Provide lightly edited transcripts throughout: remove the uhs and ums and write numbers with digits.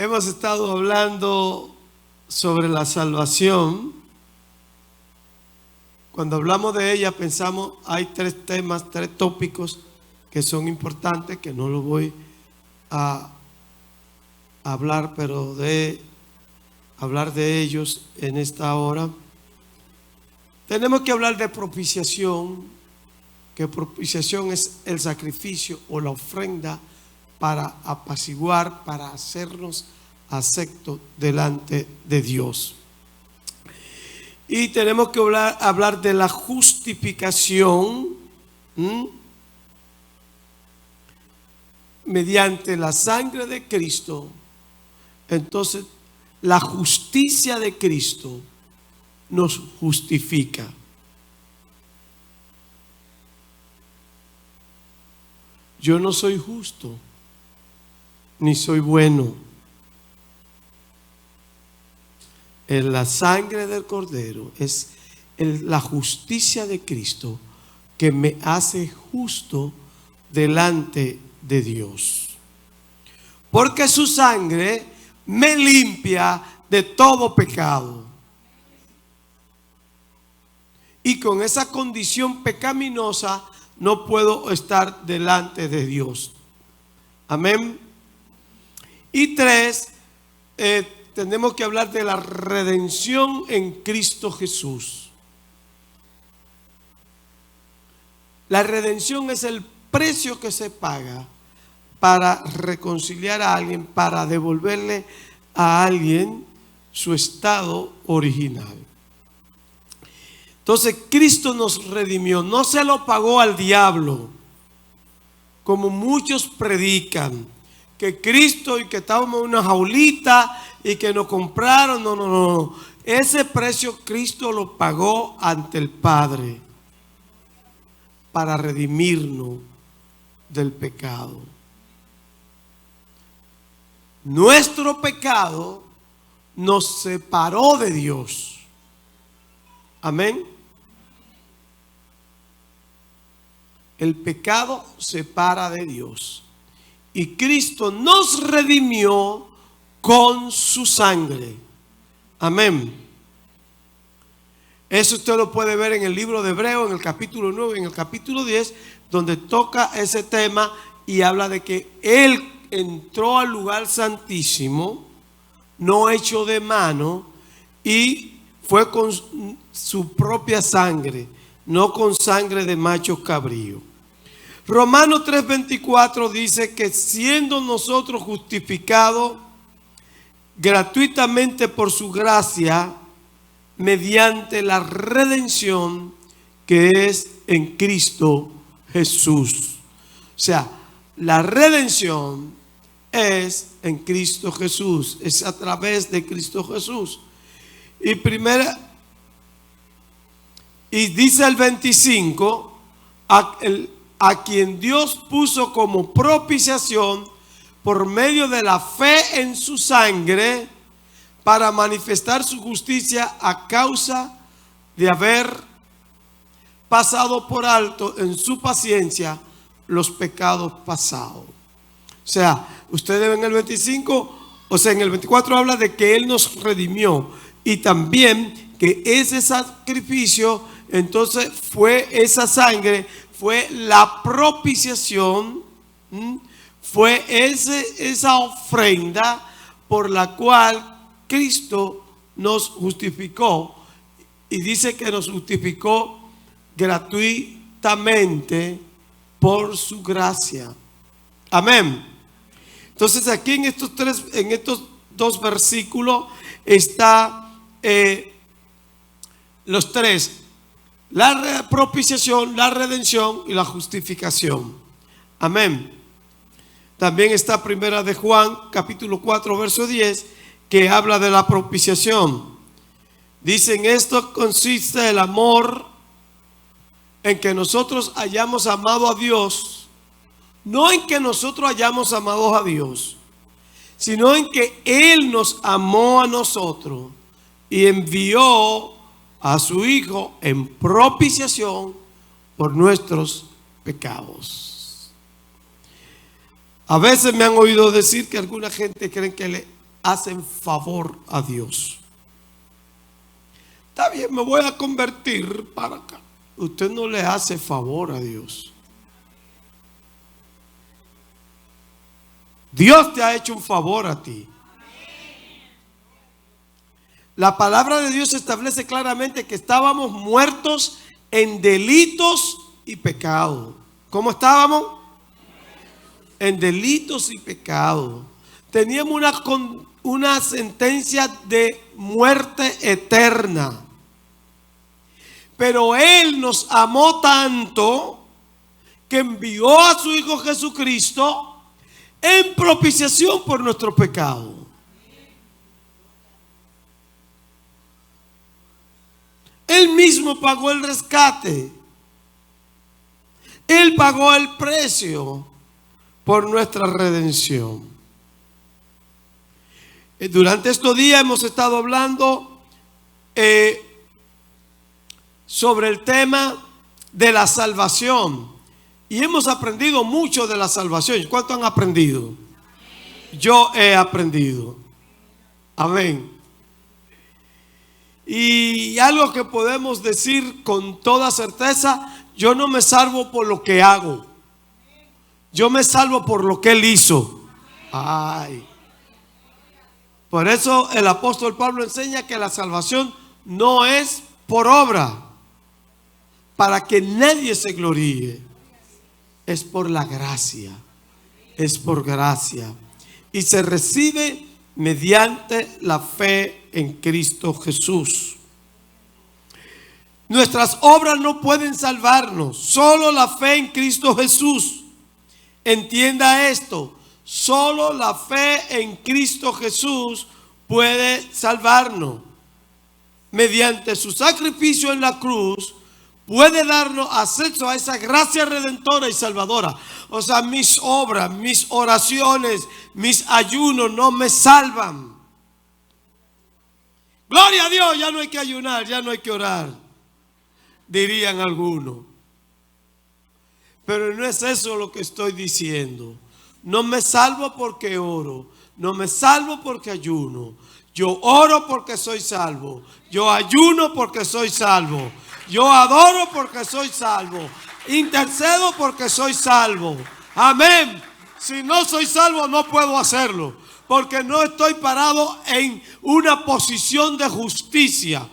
Hemos estado hablando sobre la salvación. Cuando hablamos de ella pensamos, hay tres temas, tres tópicos que son importantes, que no los voy a hablar, pero de hablar de ellos en esta hora. Tenemos que hablar de propiciación, que propiciación es el sacrificio o la ofrenda para apaciguar, para hacernos aceptos delante de Dios. Y tenemos que hablar de la justificación mediante la sangre de Cristo. Entonces, la justicia de Cristo nos justifica. Yo no soy justo, ni soy bueno. En la sangre del Cordero es la justicia de Cristo que me hace justo delante de Dios. Porque su sangre me limpia de todo pecado. Y con esa condición pecaminosa no puedo estar delante de Dios. Amén. Y tres, tenemos que hablar de la redención en Cristo Jesús. La redención es el precio que se paga para reconciliar a alguien, para devolverle a alguien su estado original. Entonces Cristo nos redimió, no se lo pagó al diablo, como muchos predican, que Cristo y que estábamos en una jaulita y que nos compraron. No. Ese precio Cristo lo pagó ante el Padre para redimirnos del pecado. Nuestro pecado nos separó de Dios. Amén. El pecado separa de Dios. Y Cristo nos redimió con su sangre. Amén. Eso usted lo puede ver en el libro de Hebreos, en el capítulo 9, en el capítulo 10, donde toca ese tema y habla de que Él entró al lugar santísimo, no hecho de mano, y fue con su propia sangre, no con sangre de machos cabríos. Romanos 3:24 dice que siendo nosotros justificados gratuitamente por su gracia, mediante la redención que es en Cristo Jesús. O sea, la redención es en Cristo Jesús, es a través de Cristo Jesús. Y dice el 25, a quien Dios puso como propiciación por medio de la fe en su sangre, para manifestar su justicia a causa de haber pasado por alto en su paciencia los pecados pasados. O sea, ustedes ven el 25, o sea, en el 24 habla de que Él nos redimió, y también que ese sacrificio, entonces fue esa sangre, fue la propiciación, fue esa ofrenda por la cual Cristo nos justificó, y dice que nos justificó gratuitamente por su gracia. Amén. Entonces aquí en estos dos versículos está los tres: la propiciación, la redención y la justificación. Amén. También está Primera de Juan, capítulo 4, verso 10, que habla de la propiciación. Dice: en esto consiste el amor, en que nosotros hayamos amado a Dios, no en que nosotros hayamos amado a Dios, sino en que Él nos amó a nosotros y envió a su Hijo en propiciación por nuestros pecados. A veces me han oído decir que alguna gente cree que hacen favor a Dios. Está bien, me voy a convertir para acá. Usted no le hace favor a Dios. Dios te ha hecho un favor a ti. La palabra de Dios establece claramente que estábamos muertos en delitos y pecados. ¿Cómo estábamos? En delitos y pecados. Teníamos una sentencia de muerte eterna. Pero Él nos amó tanto que envió a su Hijo Jesucristo en propiciación por nuestros pecados. Él mismo pagó el rescate. Él pagó el precio por nuestra redención. Durante estos días hemos estado hablando sobre el tema de la salvación. Y hemos aprendido mucho de la salvación. ¿Cuánto han aprendido? Yo he aprendido. Amén. Y algo que podemos decir con toda certeza: yo no me salvo por lo que hago. Yo me salvo por lo que Él hizo. Ay. Por eso el apóstol Pablo enseña que la salvación no es por obra, para que nadie se gloríe. Es por la gracia. Es por gracia. Y se recibe mediante la fe en Cristo Jesús. Nuestras obras no pueden salvarnos, solo la fe en Cristo Jesús. Entienda esto: solo la fe en Cristo Jesús puede salvarnos. Mediante su sacrificio en la cruz, puede darnos acceso a esa gracia redentora y salvadora. O sea, mis obras, mis oraciones, mis ayunos no me salvan. Gloria a Dios, ya no hay que ayunar, ya no hay que orar, dirían algunos. Pero no es eso lo que estoy diciendo. No me salvo porque oro, no me salvo porque ayuno. Yo oro porque soy salvo, yo ayuno porque soy salvo, yo adoro porque soy salvo, intercedo porque soy salvo. Amén. Si no soy salvo, no puedo hacerlo, porque no estoy parado en una posición de justicia.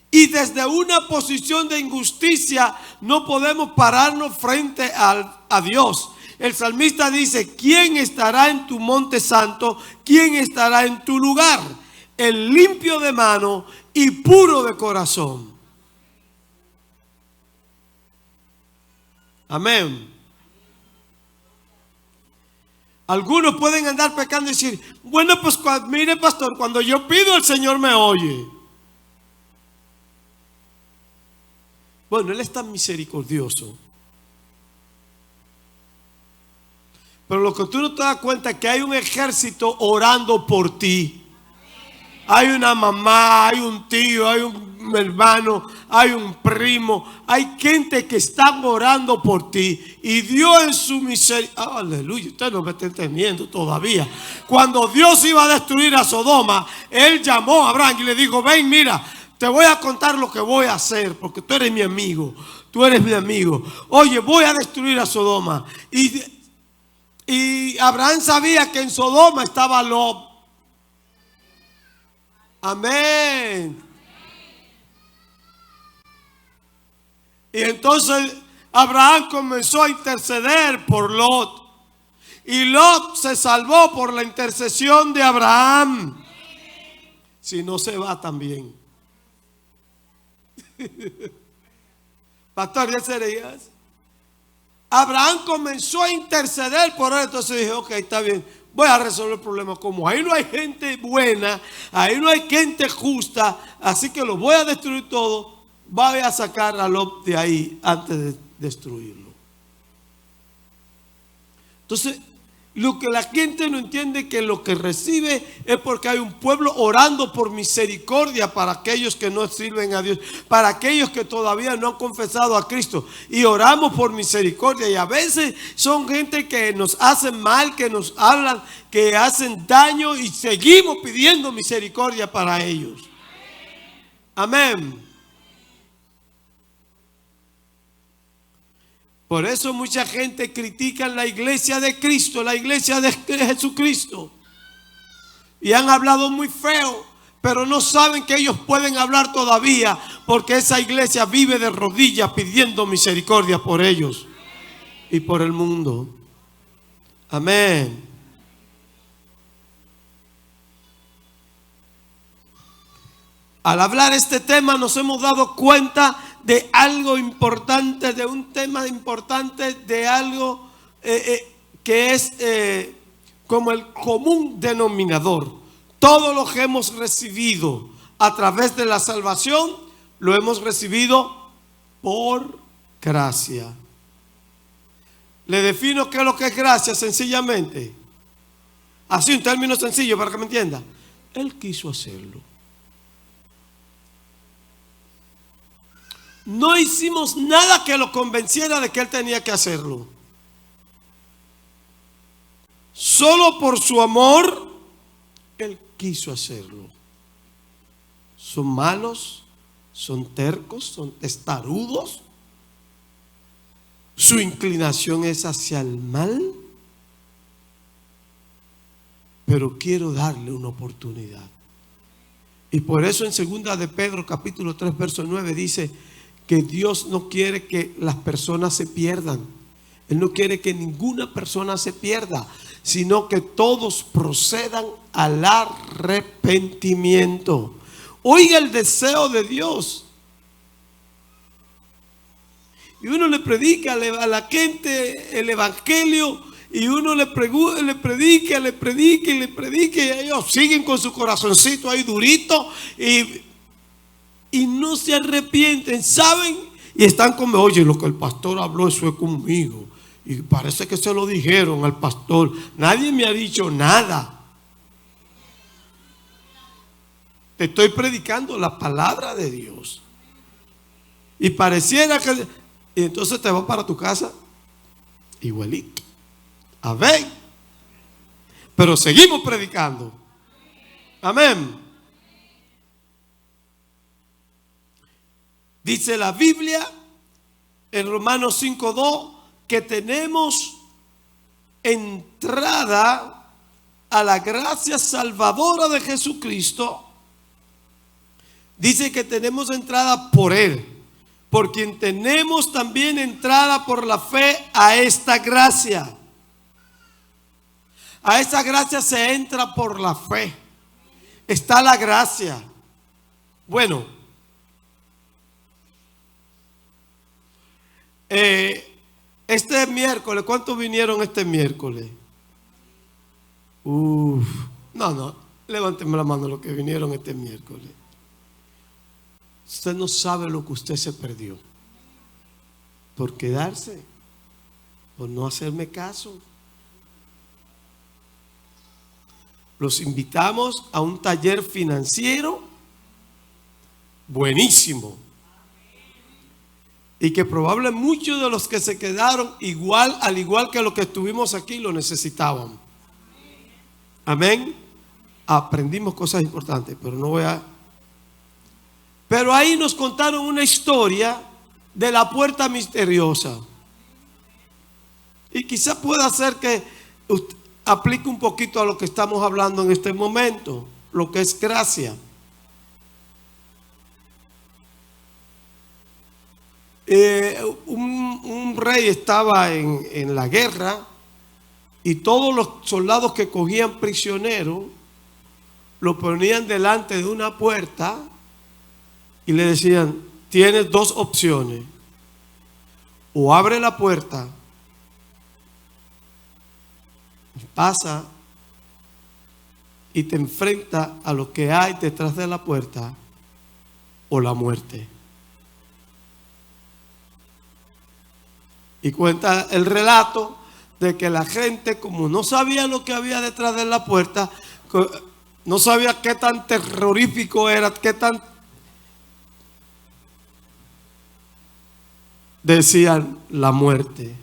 Y desde una posición de injusticia no podemos pararnos frente a Dios. El salmista dice: ¿quién estará en tu monte santo? ¿Quién estará en tu lugar? El limpio de mano y puro de corazón. Amén. Algunos pueden andar pecando y decir: bueno, pues mire, pastor, cuando yo pido, el Señor me oye. Bueno, Él es tan misericordioso. Pero lo que tú no te das cuenta es que hay un ejército orando por ti. Hay una mamá, hay un tío, hay un hermano, hay un primo. Hay gente que está orando por ti. Y Dios en su misericordia, aleluya, usted no me está entendiendo todavía. Cuando Dios iba a destruir a Sodoma, Él llamó a Abraham y le dijo: ven, mira, te voy a contar lo que voy a hacer, porque tú eres mi amigo. Tú eres mi amigo. Oye, voy a destruir a Sodoma. Y Abraham sabía que en Sodoma estaba Lot. Amén. Y entonces Abraham comenzó a interceder por Lot. Y Lot se salvó por la intercesión de Abraham. Si no, se va también. Pastor, ¿ya serías? Abraham comenzó a interceder por él. Entonces dije: ok, está bien, voy a resolver el problema. Como ahí no hay gente buena, ahí no hay gente justa, así que lo voy a destruir todo. Voy a sacar a Lot de ahí antes de destruirlo. Entonces, Lo que la gente no entiende, que lo que recibe es porque hay un pueblo orando por misericordia para aquellos que no sirven a Dios, para aquellos que todavía no han confesado a Cristo. Y oramos por misericordia. Y a veces son gente que nos hacen mal, que nos hablan, que hacen daño, y seguimos pidiendo misericordia para ellos. Amén. Por eso mucha gente critica la iglesia de Cristo, la iglesia de Jesucristo. Y han hablado muy feo, pero no saben que ellos pueden hablar todavía, porque esa iglesia vive de rodillas pidiendo misericordia por ellos y por el mundo. Amén. Al hablar este tema nos hemos dado cuenta de algo importante, de un tema importante, de algo que es como el común denominador. Todo lo que hemos recibido a través de la salvación, lo hemos recibido por gracia. Le defino qué es lo que es gracia sencillamente. Así, un término sencillo para que me entienda. Él quiso hacerlo. No hicimos nada que lo convenciera de que él tenía que hacerlo. Solo por su amor, él quiso hacerlo. Son malos, son tercos, son testarudos. Su inclinación es hacia el mal. Pero quiero darle una oportunidad. Y por eso en 2 de Pedro capítulo 3 verso 9 dice que Dios no quiere que las personas se pierdan. Él no quiere que ninguna persona se pierda, sino que todos procedan al arrepentimiento. Oiga el deseo de Dios. Y uno le predica a la gente el evangelio, y uno le predica, y ellos siguen con su corazoncito ahí durito y no se arrepienten, ¿saben? Y están como, oye, lo que el pastor habló, eso es conmigo. Y parece que se lo dijeron al pastor. Nadie me ha dicho nada. Te estoy predicando la palabra de Dios. Y pareciera que... Y entonces te vas para tu casa igualito. A ver. Pero seguimos predicando. Amén. Dice la Biblia en Romanos 5:2 que tenemos entrada a la gracia salvadora de Jesucristo. Dice que tenemos entrada por Él, por quien tenemos también entrada por la fe a esta gracia. A esa gracia se entra por la fe. Está la gracia. Bueno. Este miércoles, ¿cuántos vinieron este miércoles? No, levánteme la mano los que vinieron este miércoles. Usted no sabe lo que usted se perdió por quedarse, por no hacerme caso. Los invitamos a un taller financiero buenísimo. Y que probablemente muchos de los que se quedaron al igual que los que estuvimos aquí, lo necesitaban. Amén. Aprendimos cosas importantes, pero ahí nos contaron una historia de la puerta misteriosa. Y quizá pueda ser que aplique un poquito a lo que estamos hablando en este momento, lo que es gracia. Un rey estaba en la guerra, y todos los soldados que cogían prisioneros lo ponían delante de una puerta y le decían: tienes dos opciones, o abre la puerta, pasa y te enfrenta a lo que hay detrás de la puerta, o la muerte. Y cuenta el relato de que la gente, como no sabía lo que había detrás de la puerta, no sabía qué tan terrorífico era, qué tan... Decían la muerte.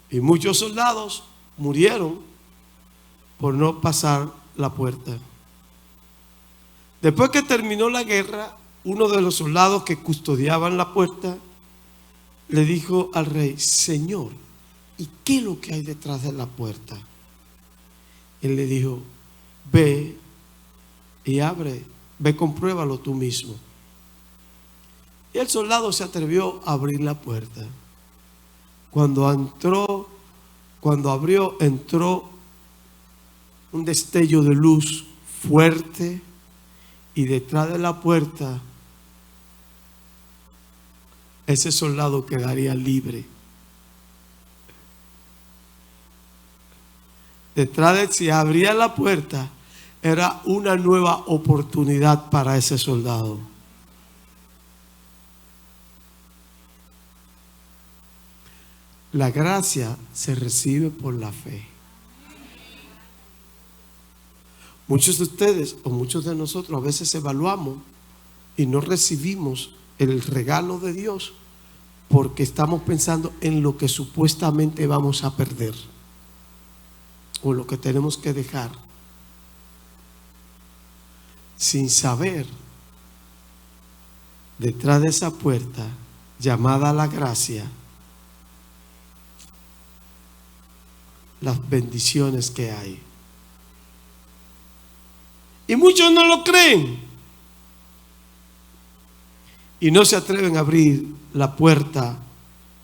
Y muchos soldados murieron por no pasar la puerta. Después que terminó la guerra, uno de los soldados que custodiaban la puerta le dijo al rey: Señor, ¿y qué es lo que hay detrás de la puerta? Él le dijo: ve y abre, ve, compruébalo tú mismo. Y el soldado se atrevió a abrir la puerta. Cuando abrió, entró un destello de luz fuerte, y detrás de la puerta ese soldado quedaría libre. Detrás de, si abría la puerta, era una nueva oportunidad para ese soldado. La gracia se recibe por la fe. Muchos de ustedes o muchos de nosotros a veces evaluamos y no recibimos el regalo de Dios porque estamos pensando en lo que supuestamente vamos a perder o lo que tenemos que dejar, sin saber detrás de esa puerta llamada la gracia las bendiciones que hay. Y muchos no lo creen y no se atreven a abrir la puerta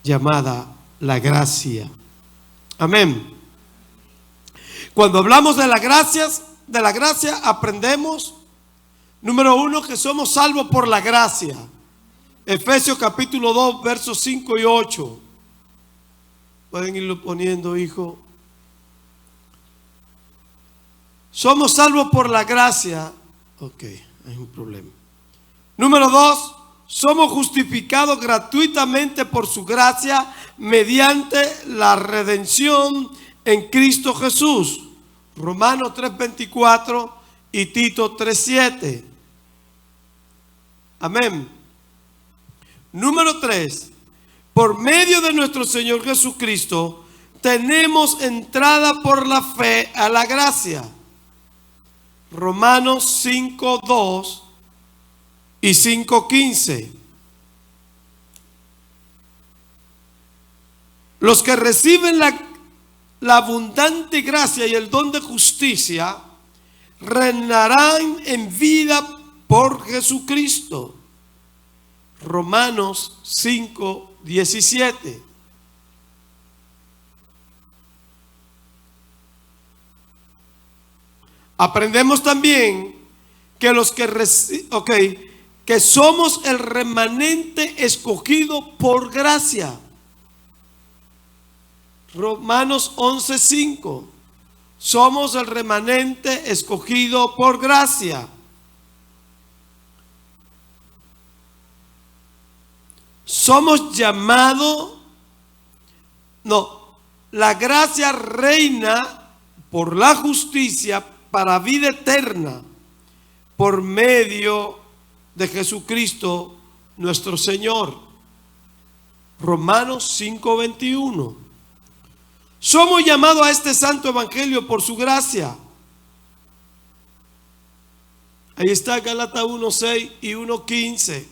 llamada la gracia. Amén. Cuando hablamos de la gracia aprendemos, número 1, que somos salvos por la gracia. Efesios capítulo 2, versos 5 y 8. Pueden irlo poniendo, hijo. Somos salvos por la gracia. Ok, hay un problema. Número 2, somos justificados gratuitamente por su gracia mediante la redención en Cristo Jesús. Romanos 3:24 y Tito 3:7. Amén. Número 3, por medio de nuestro Señor Jesucristo tenemos entrada por la fe a la gracia. Romanos 5:2 y 5:15. Los que reciben la abundante gracia y el don de justicia reinarán en vida por Jesucristo. Romanos 5:17. Aprendemos también que los que somos el remanente escogido por gracia. Romanos 11:5. Somos el remanente escogido por gracia. Somos llamados, la gracia reina por la justicia para vida eterna por medio de Jesucristo nuestro Señor. Romanos 5:21. Somos llamados a este santo evangelio por su gracia. Ahí está Gálatas 1:6 y 1:15.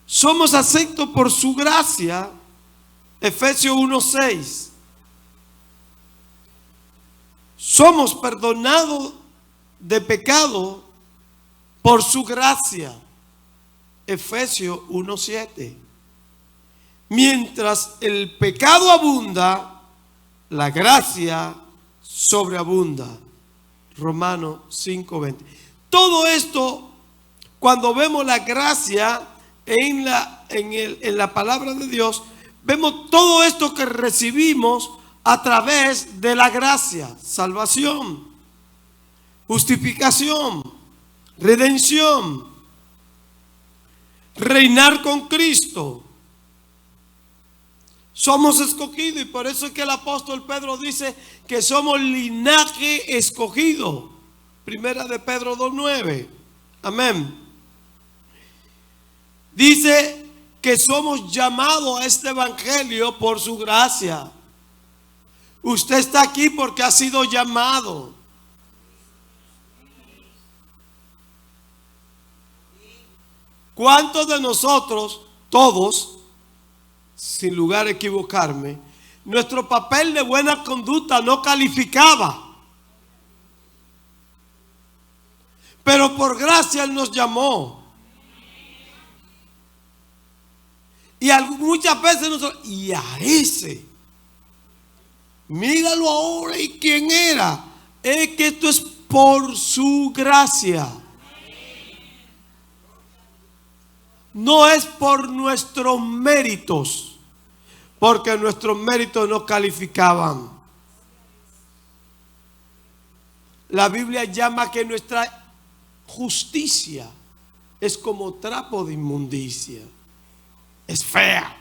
Somos aceptos por su gracia. Efesios 1:6. Somos perdonados de pecado por su gracia. Efesios 1:7. Mientras el pecado abunda, la gracia sobreabunda. Romanos 5:20. Todo esto, cuando vemos la gracia en la palabra de Dios, vemos todo esto que recibimos a través de la gracia: salvación, justificación, redención, reinar con Cristo, Somos escogidos, y por eso es que el apóstol Pedro dice que somos linaje escogido. Primera de Pedro 2:9. Amén. Dice que somos llamados a este evangelio por su gracia. Usted está aquí porque ha sido llamado. ¿Cuántos de nosotros, todos, sin lugar a equivocarme, nuestro papel de buena conducta no calificaba? Pero por gracia Él nos llamó. Y muchas veces nosotros, y a ese, míralo ahora, ¿y quién era? Es que esto es por su gracia. No es por nuestros méritos, porque nuestros méritos no calificaban. La Biblia llama que nuestra justicia es como trapo de inmundicia. Es fea.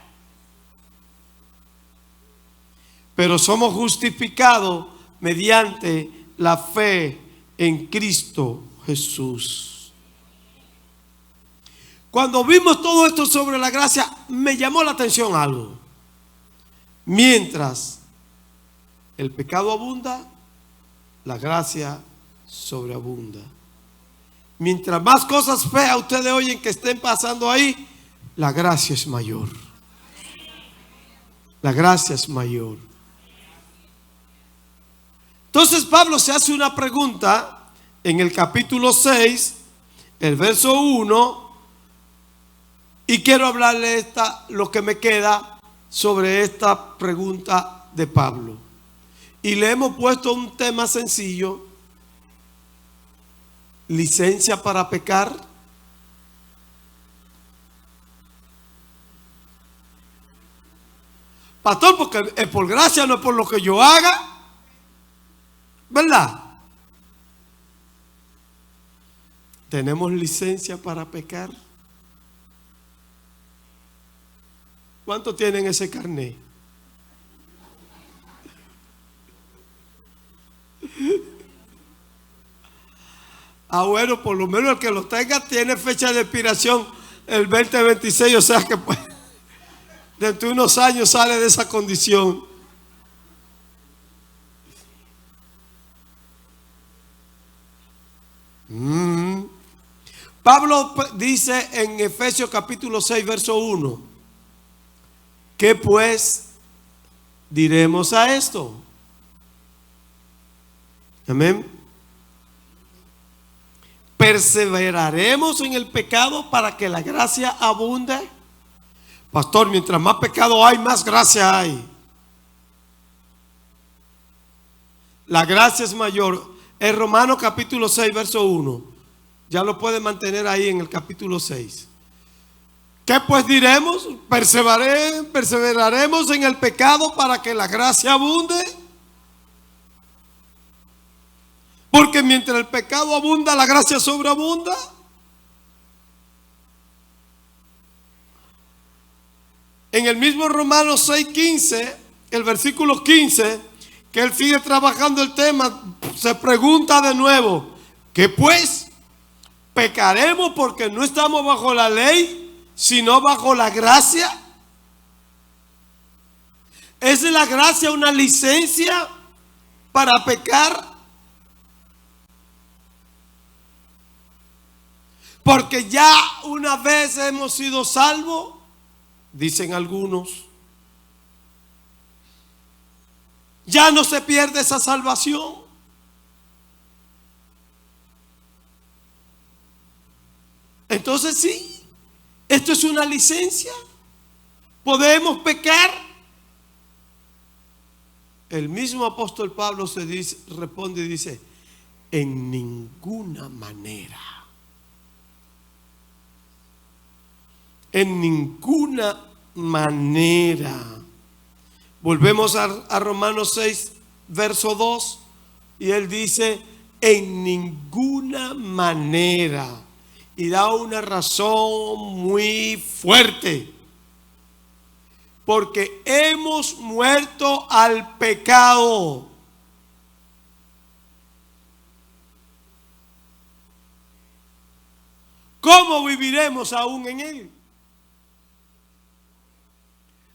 Pero somos justificados mediante la fe en Cristo Jesús. Cuando vimos todo esto sobre la gracia, me llamó la atención algo. Mientras el pecado abunda, la gracia sobreabunda. Mientras más cosas feas ustedes oyen que estén pasando ahí, la gracia es mayor. La gracia es mayor. Entonces Pablo se hace una pregunta en el capítulo 6, el verso 1, y quiero hablarle lo que me queda sobre esta pregunta de Pablo. Y le hemos puesto un tema sencillo: licencia para pecar. Pastor, porque es por gracia, no es por lo que yo haga, ¿verdad? ¿Tenemos licencia para pecar? ¿Cuántos tienen ese carnet? Bueno, por lo menos el que lo tenga tiene fecha de expiración el 2026, o sea que pues, dentro de unos años sale de esa condición. Pablo dice en Efesios capítulo 6, verso 1. ¿Qué pues diremos a esto? Amén. ¿Perseveraremos en el pecado para que la gracia abunde? Pastor, mientras más pecado hay, más gracia hay. La gracia es mayor. Es Romanos capítulo 6, verso 1. Ya lo puede mantener ahí en el capítulo 6. ¿Qué pues diremos? ¿Perseveraremos en el pecado para que la gracia abunde? Porque mientras el pecado abunda, la gracia sobreabunda. En el mismo Romanos 6:15, el versículo 15, que él sigue trabajando el tema, se pregunta de nuevo: ¿qué pues? ¿Pecaremos porque no estamos bajo la ley, sino bajo la gracia? ¿Es la gracia una licencia para pecar? Porque ya una vez hemos sido salvos, dicen algunos. Ya no se pierde esa salvación. Entonces sí, esto es una licencia. ¿Podemos pecar? El mismo apóstol Pablo responde y dice: en ninguna manera. En ninguna manera. Volvemos a Romanos 6, verso 2, y él dice: en ninguna manera. Y da una razón muy fuerte. porque hemos muerto al pecado. ¿Cómo viviremos aún en él?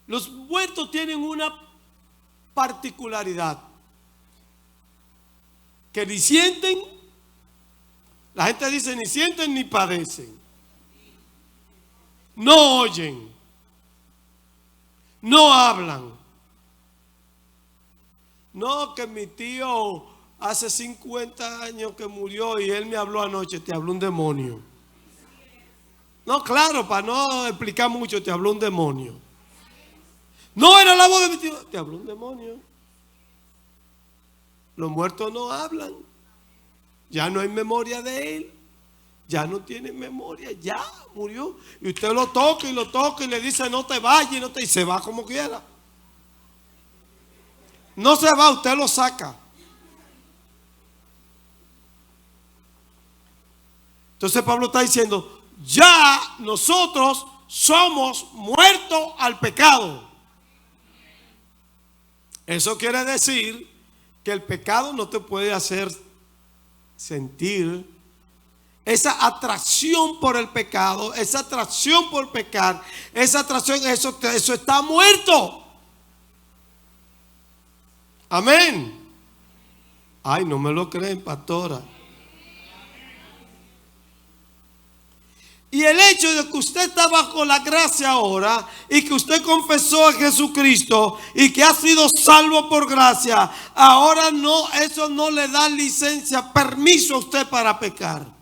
Los muertos tienen una particularidad, que ni sienten, la gente dice ni sienten ni padecen, no oyen, no hablan. No, que mi tío hace 50 años que murió y él me habló anoche, te habló un demonio. No, claro, para no explicar mucho, te habló un demonio. No era la voz de mi tío, te habló un demonio. Los muertos no hablan. Ya no hay memoria de él. Ya no tiene memoria, ya murió. Y usted lo toca y le dice no te vayas y se va como quiera. No se va, usted lo saca. Entonces Pablo está diciendo, ya nosotros somos muertos al pecado. Eso quiere decir que el pecado no te puede hacer sentir esa atracción por el pecado, esa atracción por pecar, esa atracción, eso está muerto. Amén. Ay, no me lo creen, pastora. Y el hecho de que usted está bajo la gracia ahora y que usted confesó a Jesucristo y que ha sido salvo por gracia, ahora no, eso no le da licencia, permiso a usted para pecar.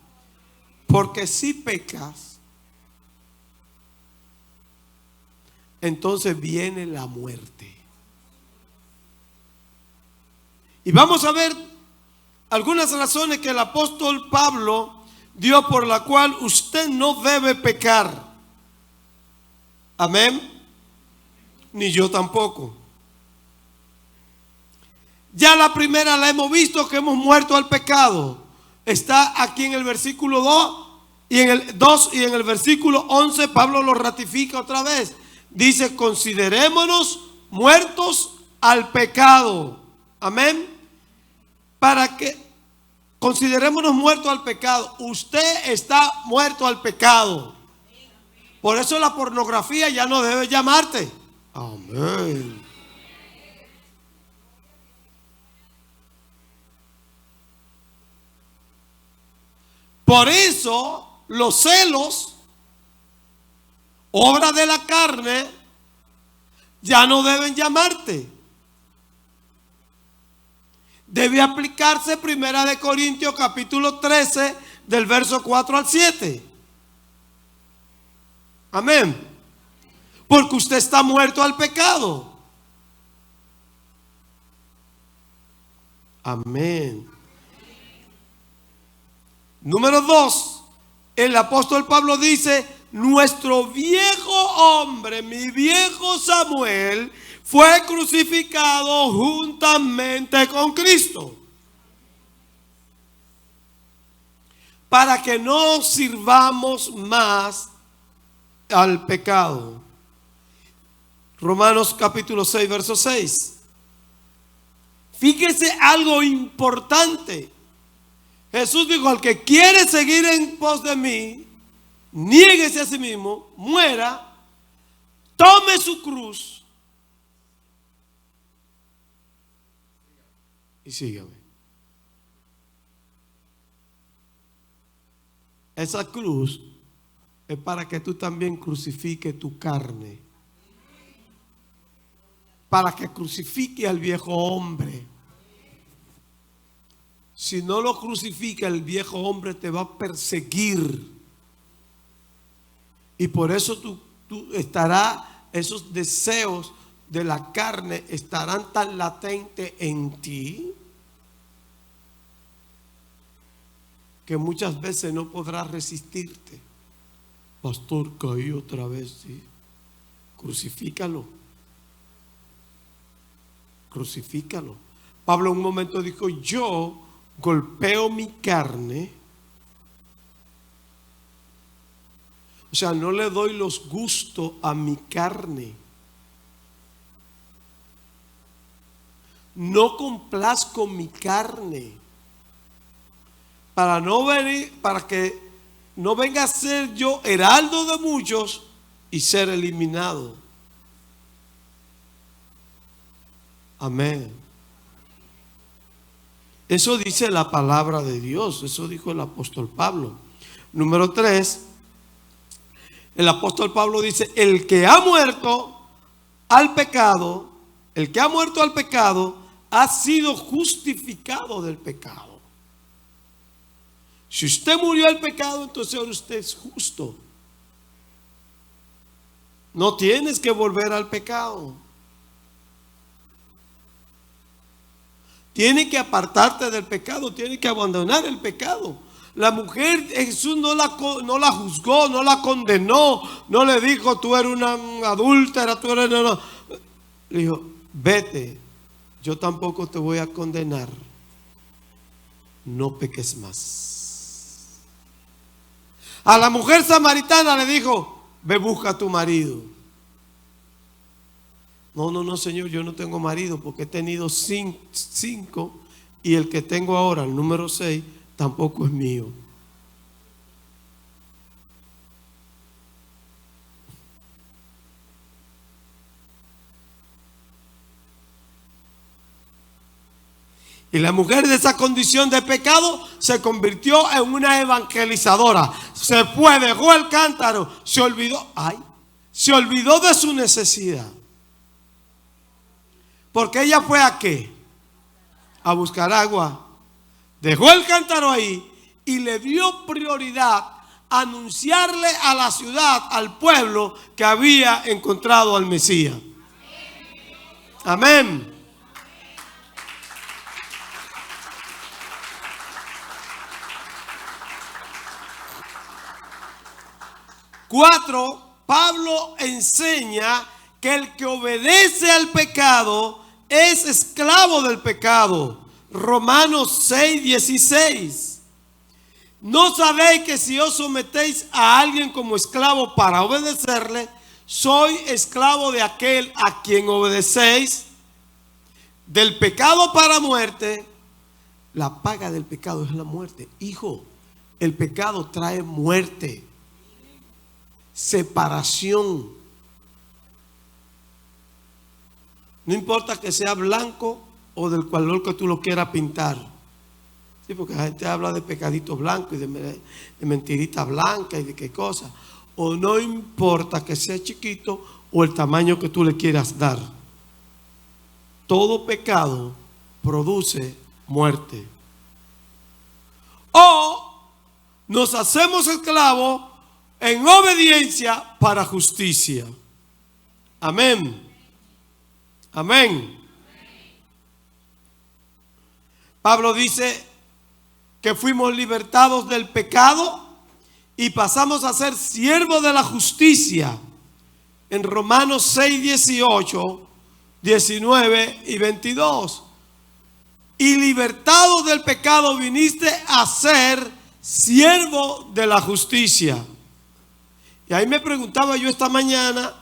Porque si pecas, entonces viene la muerte. Y vamos a ver algunas razones que el apóstol Pablo dio por la cual usted no debe pecar. Amén. Ni yo tampoco. Ya la primera la hemos visto, que hemos muerto al pecado. Está aquí en el versículo 2 y en el 2 y en el versículo 11 Pablo lo ratifica otra vez. Dice, considerémonos muertos al pecado. Amén. Para que considerémonos muertos al pecado. Usted está muerto al pecado. Por eso la pornografía ya no debe llamarte. Amén. Por eso los celos, obra de la carne, ya no deben llamarte. Debe aplicarse 1 Corintios capítulo 13 del verso 4 al 7. Amén. Porque usted está muerto al pecado. Amén. Número 2, el apóstol Pablo dice, nuestro viejo hombre, mi viejo Samuel, fue crucificado juntamente con Cristo. Para que no sirvamos más al pecado. Romanos capítulo 6, verso 6. Fíjese algo importante. Jesús dijo, al que quiere seguir en pos de mí, niéguese a sí mismo, muera, tome su cruz y sígame. Esa cruz es para que tú también crucifiques tu carne. Para que crucifique al viejo hombre. Si no lo crucifica, el viejo hombre te va a perseguir. Y por eso tú estará, esos deseos de la carne estarán tan latentes en ti que muchas veces no podrás resistirte. Pastor, caí otra vez, sí. Crucifícalo. Crucifícalo. Pablo en un momento dijo, yo golpeo mi carne. O sea, no le doy los gustos a mi carne. no complazco mi carne, para que no venga a ser yo heraldo de muchos y ser eliminado. Amén. Eso dice la palabra de Dios, eso dijo el apóstol Pablo. Número 3, el apóstol Pablo dice, el que ha muerto al pecado, ha sido justificado del pecado. Si usted murió al pecado, entonces ahora usted es justo. No tienes que volver al pecado. Tienes que apartarte del pecado, tienes que abandonar el pecado. La mujer, Jesús no la juzgó, no la condenó, no le dijo tú eres una adúltera, tú eres... No. Le dijo, vete, yo tampoco te voy a condenar, no peques más. A la mujer samaritana le dijo, ve, busca a tu marido. No, Señor, yo no tengo marido porque he tenido 5 y el que tengo ahora, el número 6, tampoco es mío. Y la mujer de esa condición de pecado se convirtió en una evangelizadora. Se fue, dejó el cántaro, se olvidó de su necesidad. Porque ella fue ¿a qué? A buscar agua. Dejó el cántaro ahí y le dio prioridad a anunciarle a la ciudad, al pueblo, que había encontrado al Mesías. Amén. Cuatro, Pablo enseña que el que obedece al pecado es esclavo del pecado. Romanos 6:16. ¿No sabéis que si os sometéis a alguien como esclavo para obedecerle, soy esclavo de aquel a quien obedecéis? Del pecado para muerte. La paga del pecado es la muerte. Hijo, el pecado trae muerte, separación. No importa que sea blanco o del color que tú lo quieras pintar. Sí, porque la gente habla de pecaditos blancos y de mentiritas blancas y de qué cosa. O no importa que sea chiquito o el tamaño que tú le quieras dar. Todo pecado produce muerte. O nos hacemos esclavos en obediencia para justicia. Amén. Amén. Pablo dice que fuimos libertados del pecado y pasamos a ser siervos de la justicia. En Romanos 6:18, 19 y 22. Y libertado del pecado viniste a ser siervo de la justicia. Y ahí me preguntaba yo esta mañana,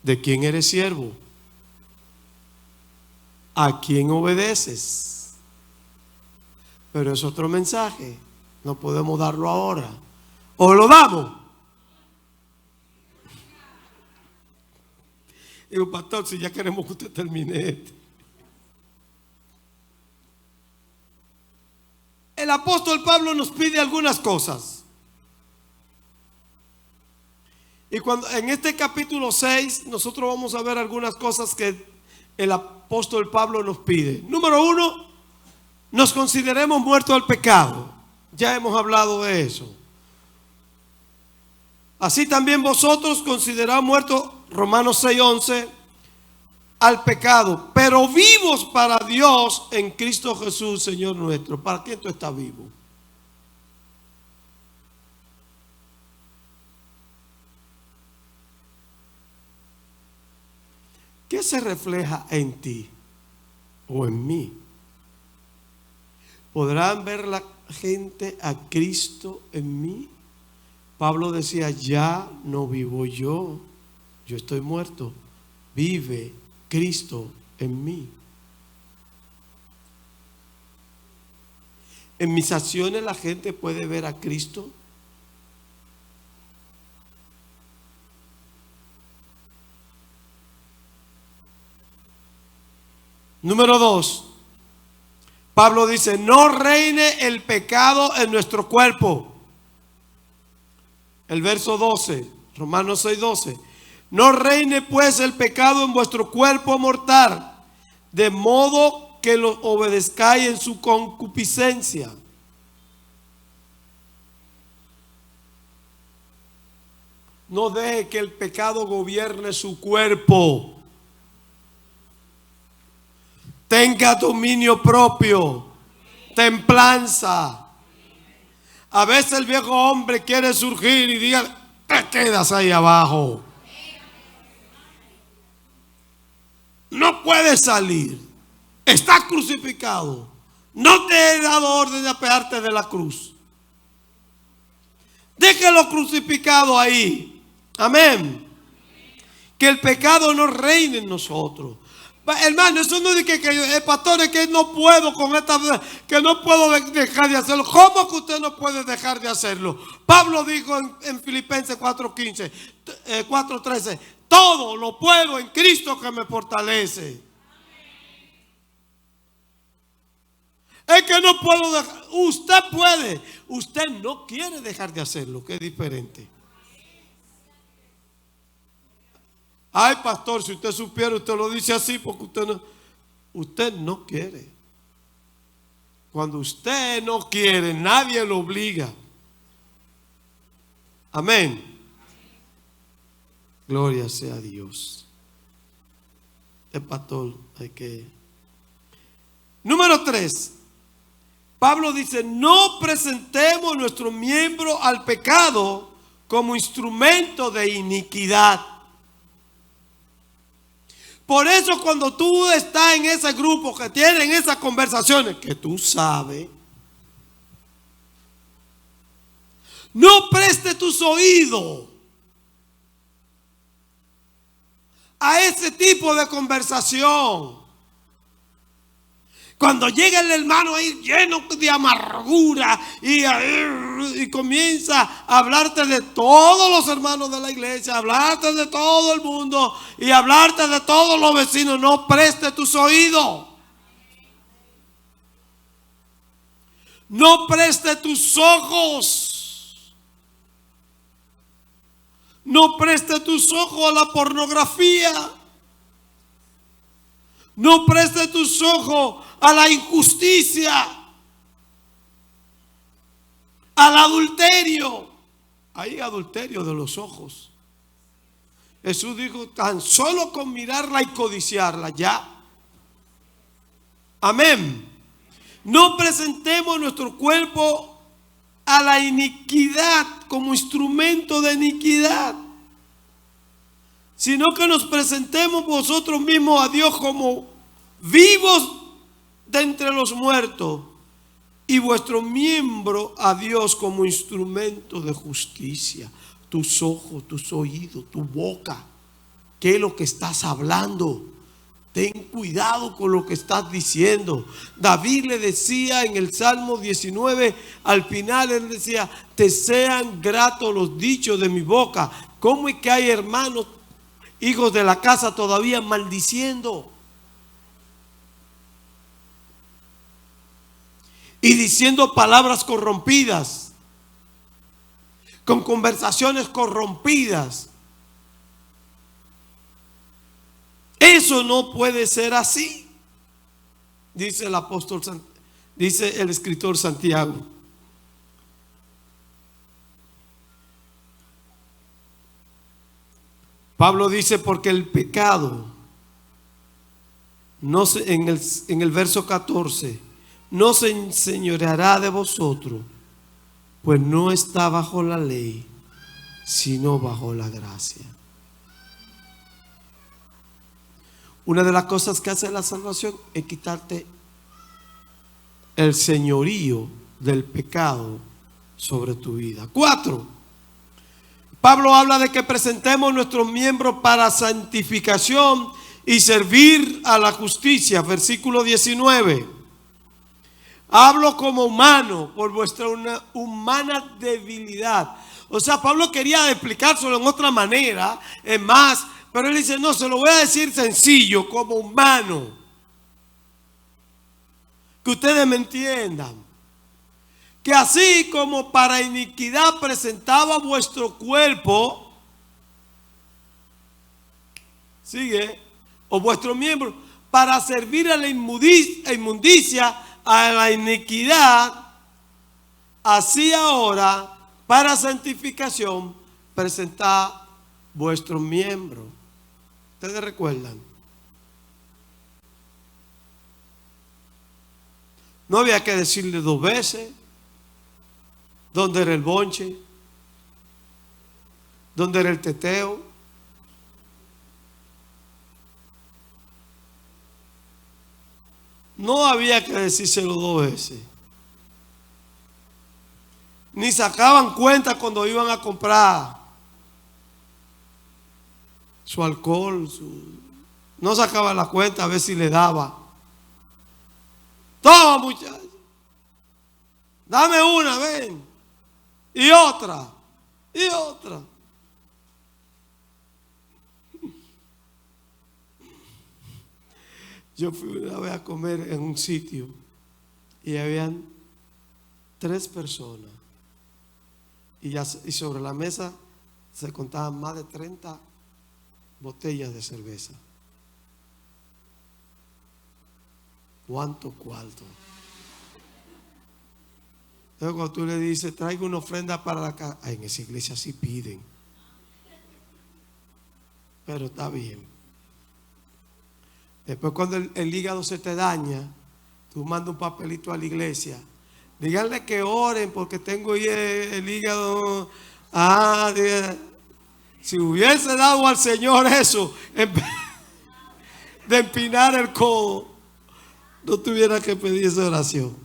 ¿de quién eres siervo? ¿A quién obedeces? Pero es otro mensaje, no podemos darlo ahora. ¿O lo damos? Digo, pastor, si ya queremos que usted termine este. El apóstol Pablo nos pide algunas cosas. Y cuando en este capítulo 6 nosotros vamos a ver algunas cosas que el apóstol Pablo nos pide. Número 1, nos consideremos muertos al pecado. Ya hemos hablado de eso. Así también vosotros considerados muertos, Romanos 6:11, al pecado, pero vivos para Dios en Cristo Jesús, Señor nuestro. ¿Para quién tú estás vivo? ¿Qué se refleja en ti o en mí? ¿Podrán ver la gente a Cristo en mí? Pablo decía, ya no vivo yo estoy muerto, vive Cristo en mí. En mis acciones la gente puede ver a Cristo. Número 2. Pablo dice, no reine el pecado en nuestro cuerpo. El verso 12, Romanos 6:12. No reine pues el pecado en vuestro cuerpo mortal, de modo que lo obedezcáis en su concupiscencia. No deje que el pecado gobierne su cuerpo. Tenga dominio propio, templanza. A veces el viejo hombre quiere surgir y diga, te quedas ahí abajo. No puedes salir. Estás crucificado. No te he dado orden de apearte de la cruz. Déjalo crucificado ahí. Amén. Que el pecado no reine en nosotros. Hermano, eso no es que el pastor es que no puedo con esta, que no puedo dejar de hacerlo. ¿Cómo que usted no puede dejar de hacerlo? Pablo dijo en Filipenses 4:15, 4:13, todo lo puedo en Cristo que me fortalece. Es que no puedo dejar. Usted puede. Usted no quiere dejar de hacerlo, que es diferente. Ay, pastor, si usted supiera, usted lo dice así porque usted no quiere. Cuando usted no quiere, nadie lo obliga. Amén. Gloria sea a Dios. El pastor hay que... Número 3. Pablo dice, no presentemos nuestro miembro al pecado como instrumento de iniquidad. Por eso cuando tú estás en ese grupo que tienen esas conversaciones que tú sabes, no preste tus oídos a ese tipo de conversación. Cuando llega el hermano ahí lleno de amargura y comienza a hablarte de todos los hermanos de la iglesia, hablarte de todo el mundo y hablarte de todos los vecinos, no preste tus oídos. No preste tus ojos. No preste tus ojos a la pornografía. No preste tus ojos a la injusticia, al adulterio. Hay adulterio de los ojos. Jesús dijo, tan solo con mirarla y codiciarla, ya. Amén. No presentemos nuestro cuerpo a la iniquidad como instrumento de iniquidad, sino que nos presentemos vosotros mismos a Dios como vivos de entre los muertos y vuestro miembro a Dios como instrumento de justicia. Tus ojos, tus oídos, tu boca. ¿Qué es lo que estás hablando? Ten cuidado con lo que estás diciendo. David le decía en el Salmo 19, al final él decía, te sean gratos los dichos de mi boca. ¿Cómo es que hay hermanos, hijos de la casa todavía maldiciendo? Y diciendo palabras corrompidas, con conversaciones corrompidas. Eso no puede ser así, dice el apóstol, dice el escritor Santiago. Pablo dice, porque el pecado, no se, en el verso 14, no se enseñoreará de vosotros, pues no está bajo la ley, sino bajo la gracia. Una de las cosas que hace la salvación es quitarte el señorío del pecado sobre tu vida. 4. Pablo habla de que presentemos nuestros miembros para santificación y servir a la justicia. Versículo 19. Hablo como humano por vuestra humana debilidad. O sea, Pablo quería explicárselo en otra manera, es más, pero él dice, no, se lo voy a decir sencillo, como humano. Que ustedes me entiendan. Que así como para iniquidad presentaba vuestro cuerpo, sigue, o vuestro miembro, para servir a la inmundicia, a la iniquidad, así ahora, para santificación, presentad vuestros miembros. ¿Ustedes recuerdan? No había que decirle 2 veces. ¿Dónde era el bonche? ¿Dónde era el teteo? No había que decírselo 2 veces. Ni sacaban cuenta cuando iban a comprar su alcohol. No sacaban la cuenta a ver si le daba. Toma, muchacho. Dame una, ven. Y otra. Y otra. Yo fui una vez a comer en un sitio y habían 3 personas. Y sobre la mesa se contaban más de 30 botellas de cerveza. ¿Cuánto cuarto? Entonces cuando tú le dices, traigo una ofrenda para la casa, en esa iglesia sí piden. Pero está bien. Después cuando el hígado se te daña, tú mandas un papelito a la iglesia. Díganle que oren porque tengo el hígado. Si hubiese dado al Señor eso, de empinar el codo, no tuviera que pedir esa oración.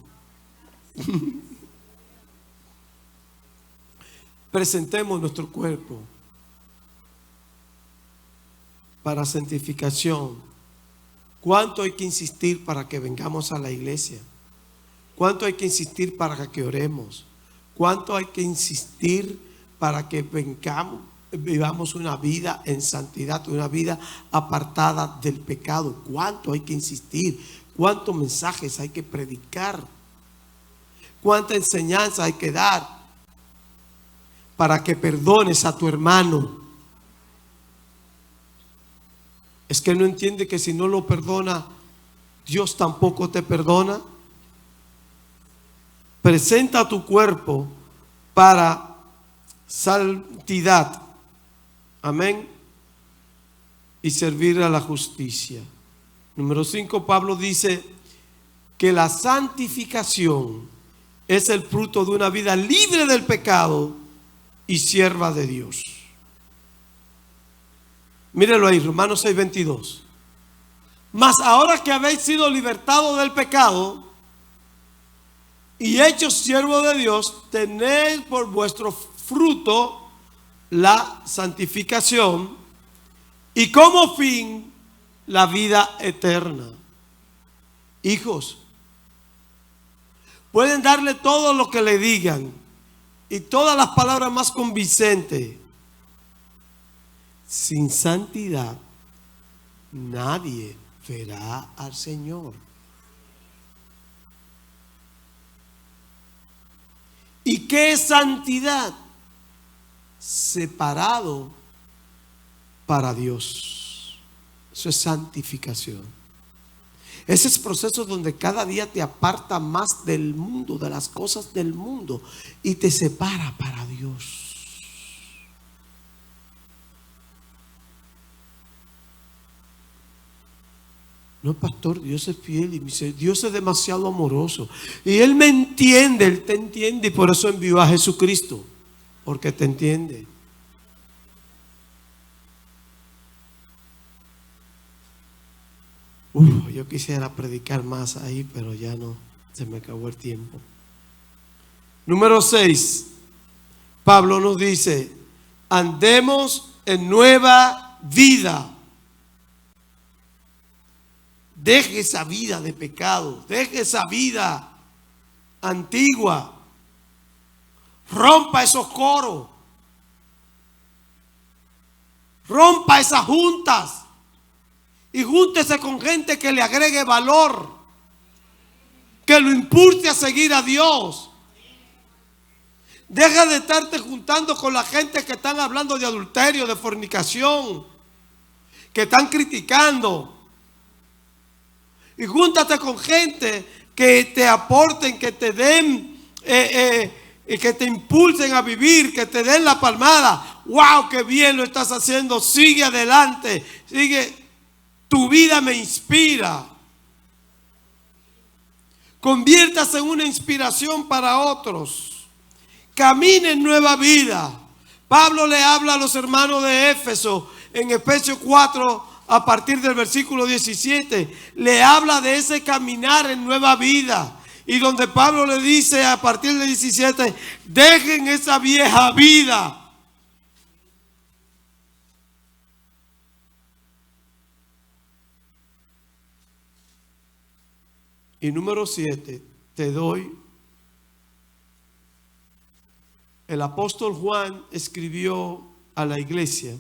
Presentemos nuestro cuerpo para santificación. ¿Cuánto hay que insistir para que vengamos a la iglesia? ¿Cuánto hay que insistir para que oremos? ¿Cuánto hay que insistir para que vivamos una vida en santidad, una vida apartada del pecado? ¿Cuánto hay que insistir? ¿Cuántos mensajes hay que predicar? ¿Cuánta enseñanza hay que dar para que perdones a tu hermano? Es que no entiende que si no lo perdona, Dios tampoco te perdona. Presenta tu cuerpo para santidad. Amén. Y servir a la justicia. Número 5, Pablo dice que la santificación es el fruto de una vida libre del pecado y sierva de Dios. Mírenlo ahí, Romanos 6:22. Mas ahora que habéis sido libertados del pecado y hechos siervos de Dios, tenéis por vuestro fruto la santificación y como fin la vida eterna. Hijos, pueden darle todo lo que le digan y todas las palabras más convincentes. Sin santidad nadie verá al Señor. ¿Y qué es santidad? Separado para Dios. Eso es santificación. Ese es el proceso donde cada día te aparta más del mundo, de las cosas del mundo, y te separa para Dios. No, pastor, Dios es fiel y Dios es demasiado amoroso. Y Él me entiende, Él te entiende, y por eso envió a Jesucristo, porque te entiende. Yo quisiera predicar más ahí, pero ya no, se me acabó el tiempo. Número 6, Pablo nos dice, andemos en nueva vida. Deje esa vida de pecado, deje esa vida antigua. Rompa esos coros. Rompa esas juntas. Y júntese con gente que le agregue valor, que lo impulse a seguir a Dios. Deja de estarte juntando con la gente que están hablando de adulterio, de fornicación, que están criticando. Y júntate con gente que te aporten, que te den, que te impulsen a vivir, que te den la palmada. ¡Wow! ¡Qué bien lo estás haciendo! Sigue adelante, sigue. Tu vida me inspira. Conviértase en una inspiración para otros. Camine en nueva vida. Pablo le habla a los hermanos de Éfeso en Efesios 4, a partir del versículo 17. Le habla de ese caminar en nueva vida. Y donde Pablo le dice a partir del 17, dejen esa vieja vida. Y número 7, te doy. El apóstol Juan escribió a la iglesia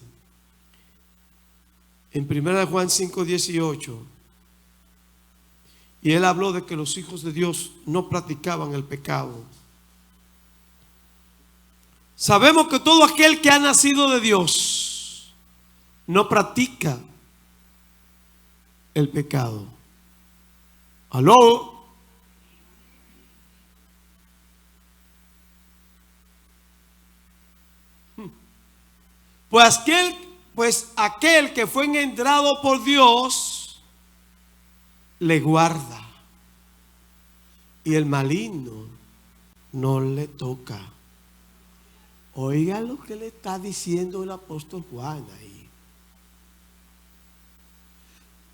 en 1 Juan 5:18. Y él habló de que los hijos de Dios no practicaban el pecado. Sabemos que todo aquel que ha nacido de Dios no practica el pecado. ¿Aló? Pues aquel que fue engendrado por Dios le guarda, y el maligno no le toca. Oiga lo que le está diciendo el apóstol Juan ahí.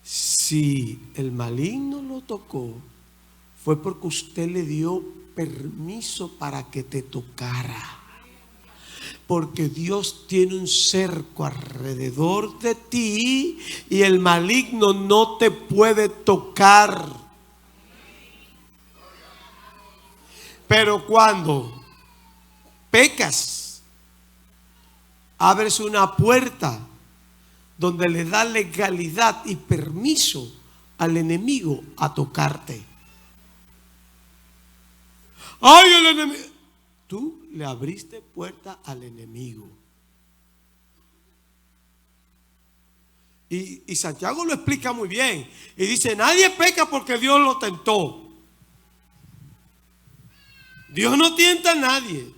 Si el maligno lo tocó, fue porque usted le dio permiso para que te tocara. Porque Dios tiene un cerco alrededor de ti y el maligno no te puede tocar. Pero cuando pecas, abres una puerta donde le da legalidad y permiso al enemigo a tocarte. ¡Ay, el enemigo! Tú le abriste puerta al enemigo. Y Santiago lo explica muy bien. Y dice, nadie peca porque Dios lo tentó. Dios no tienta a nadie.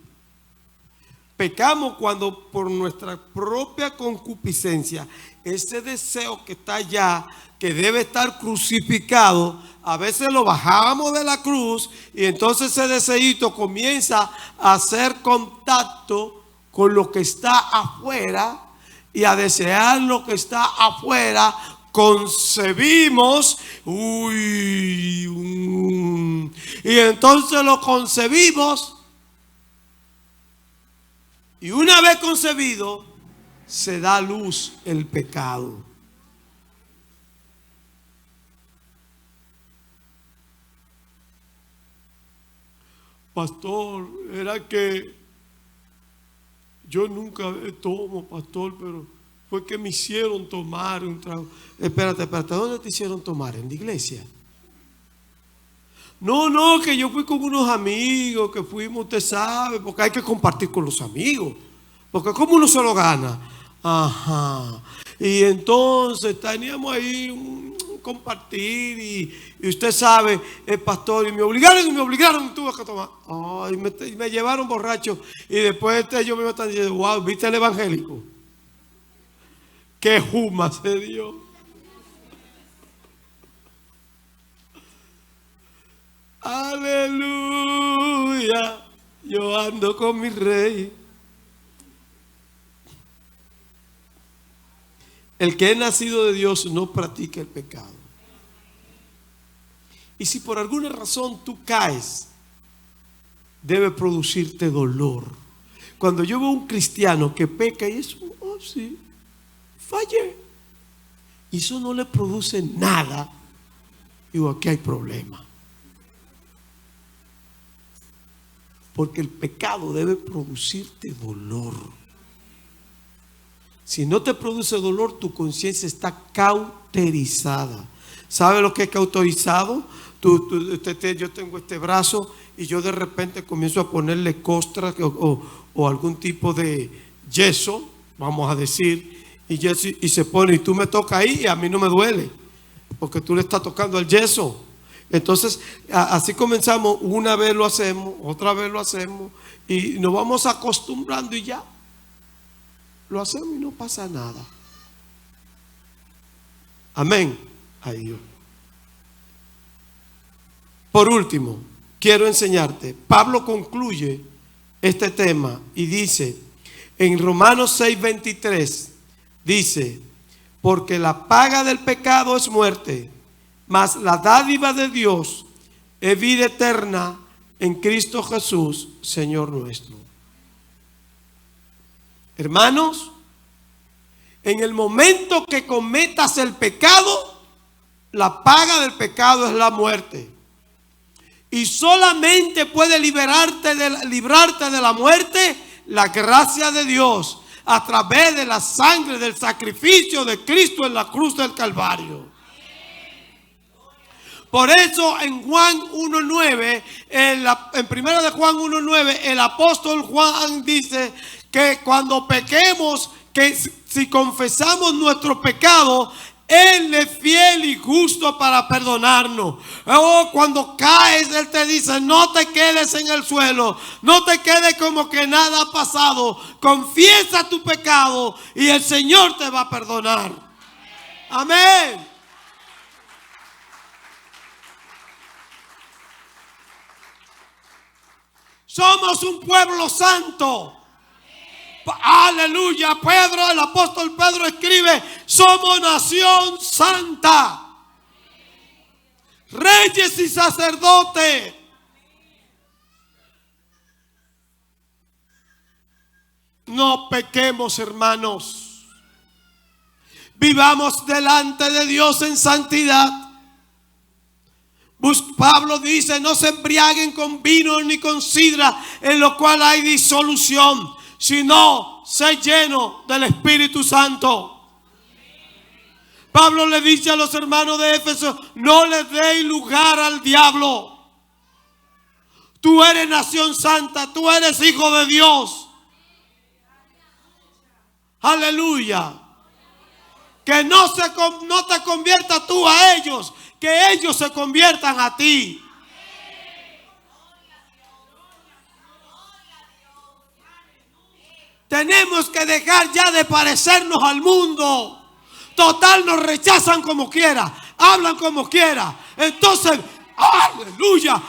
Pecamos cuando por nuestra propia concupiscencia, ese deseo que está allá, que debe estar crucificado, a veces lo bajamos de la cruz y entonces ese deseito comienza a hacer contacto con lo que está afuera y a desear lo que está afuera. Concebimos, y entonces lo concebimos. Y una vez concebido, se da a luz el pecado. Pastor, era que yo nunca tomo, pastor, pero fue que me hicieron tomar un trago. Espérate, ¿dónde te hicieron tomar? ¿En la iglesia? No, que yo fui con unos amigos, que fuimos, usted sabe, porque hay que compartir con los amigos. Porque como uno se lo gana. Ajá. Y entonces teníamos ahí un compartir y usted sabe, el pastor, y me obligaron, tuve que tomar. Ay, me llevaron borracho. Y después yo me están diciendo, wow, ¿viste el evangélico? Qué juma se dio. Aleluya, yo ando con mi rey. El que es nacido de Dios no practica el pecado. Y si por alguna razón tú caes, debe producirte dolor. Cuando yo veo a un cristiano que peca y eso, oh sí, fallé, y eso no le produce nada, digo, aquí hay problema. Porque el pecado debe producirte dolor. Si no te produce dolor, tu conciencia está cauterizada. ¿Sabe lo que es cauterizado? Yo tengo este brazo y yo de repente comienzo a ponerle costra o algún tipo de yeso, vamos a decir, y se pone, y tú me tocas ahí y a mí no me duele, porque tú le estás tocando al yeso. Entonces, así comenzamos, una vez lo hacemos, otra vez lo hacemos, y nos vamos acostumbrando y ya. Lo hacemos y no pasa nada. Amén. Ay, Dios. Por último, quiero enseñarte. Pablo concluye este tema y dice, en Romanos 6:23, dice, porque la paga del pecado es muerte, mas la dádiva de Dios es vida eterna en Cristo Jesús, Señor nuestro. Hermanos, en el momento que cometas el pecado, la paga del pecado es la muerte. Y solamente puede librarte de la muerte la gracia de Dios a través de la sangre del sacrificio de Cristo en la cruz del Calvario. Por eso en Juan 1:9, en primera de Juan 1:9, el apóstol Juan dice que cuando pequemos, que si confesamos nuestro pecado, Él es fiel y justo para perdonarnos. Cuando caes, Él te dice, no te quedes en el suelo, no te quedes como que nada ha pasado. Confiesa tu pecado y el Señor te va a perdonar. Amén. Somos un pueblo santo. Aleluya. Pedro, el apóstol Pedro escribe, somos nación santa, reyes y sacerdotes. No pequemos, hermanos. Vivamos delante de Dios en santidad. Pablo dice, no se embriaguen con vino ni con sidra, en lo cual hay disolución, sino sé lleno del Espíritu Santo. Pablo le dice a los hermanos de Éfeso, no les deis lugar al diablo. Tú eres nación santa, tú eres hijo de Dios. Aleluya. Que no te conviertas tú a ellos, que ellos se conviertan a ti. Tenemos que dejar ya de parecernos al mundo. Total, nos rechazan como quiera, hablan como quiera. Entonces, aleluya,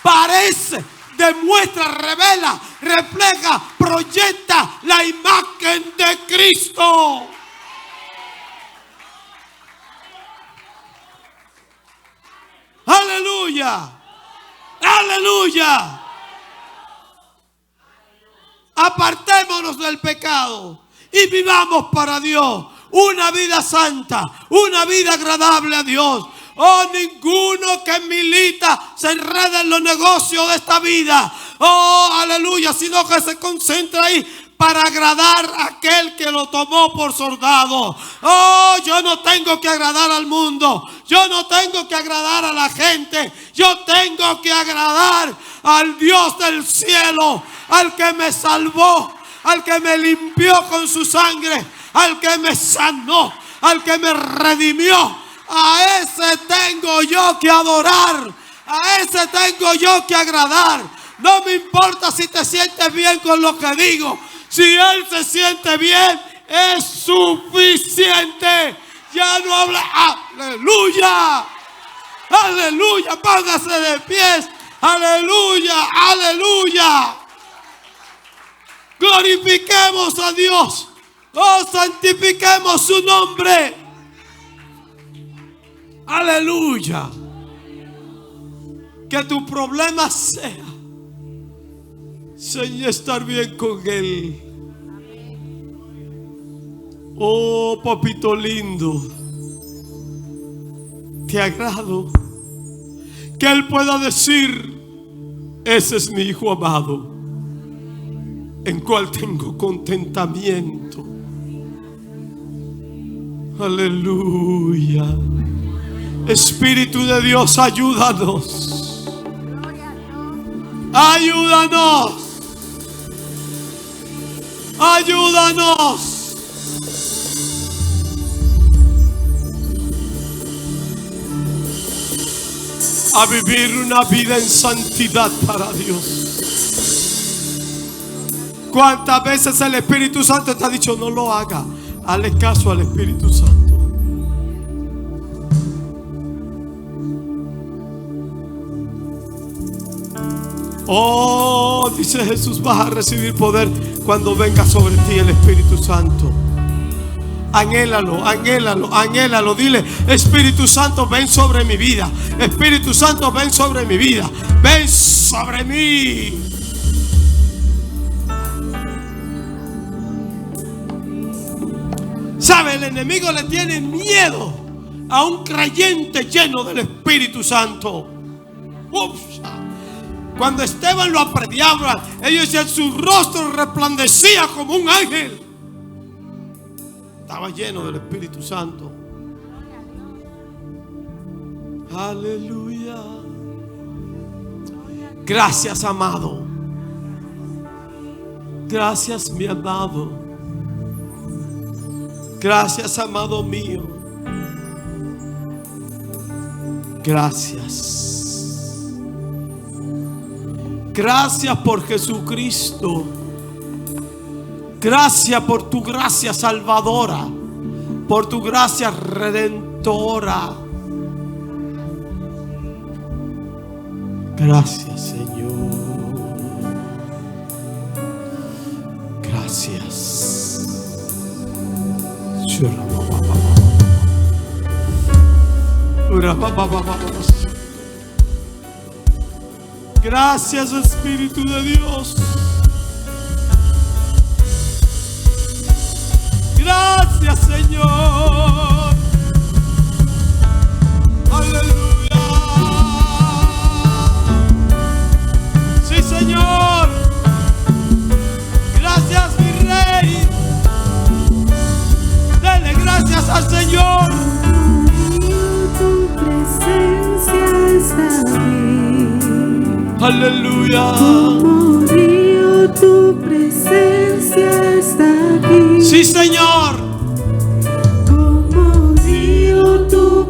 parece, demuestra, revela, refleja, proyecta la imagen de Cristo. Aleluya, aleluya. Apartémonos del pecado y vivamos para Dios una vida santa, una vida agradable a Dios. Ninguno que milita se enreda en los negocios de esta vida. Aleluya, sino que se concentra ahí para agradar a aquel que lo tomó por soldado. Yo no tengo que agradar al mundo, yo no tengo que agradar a la gente, yo tengo que agradar al Dios del cielo, al que me salvó, al que me limpió con su sangre, al que me sanó, al que me redimió. A ese tengo yo que adorar, a ese tengo yo que agradar. No me importa si te sientes bien con lo que digo, si Él se siente bien, es suficiente. Ya no habla. Aleluya, aleluya, póngase de pies. Aleluya, aleluya. Glorifiquemos a Dios. Santifiquemos su nombre. Aleluya. Que tu problema sea, Señor, estar bien con Él. Papito lindo, te agrado. Que Él pueda decir Ese es mi Hijo amado, en cual tengo contentamiento. Aleluya. Espíritu de Dios, ayúdanos. Ayúdanos. Ayúdanos a vivir una vida en santidad para Dios. ¿Cuántas veces el Espíritu Santo te ha dicho no lo haga? Hazle caso al Espíritu Santo. Oh, dice Jesús, vas a recibir poder cuando venga sobre ti el Espíritu Santo. Anhélalo, anhélalo, anhélalo. Dile: Espíritu Santo, ven sobre mi vida. Espíritu Santo, ven sobre mi vida. Ven sobre mí. ¿Sabe? El enemigo le tiene miedo a un creyente lleno del Espíritu Santo. Ups. Cuando Esteban lo aprediaba, ellos decían: su rostro resplandecía como un ángel. Estaba lleno del Espíritu Santo. Aleluya. Gracias, amado. Gracias, mi amado. Gracias, amado mío. Gracias. Gracias por Jesucristo. Gracias por tu gracia salvadora, por tu gracia redentora. Gracias, Señor. Gracias. Gracias, Espíritu de Dios. Gracias, Señor. Aleluya. Sí, Señor. Gracias, mi Rey. Dele gracias al Señor. Tu presencia está aquí. Aleluya. Como río, tu presencia está aquí. Sí, Señor. Como río, tu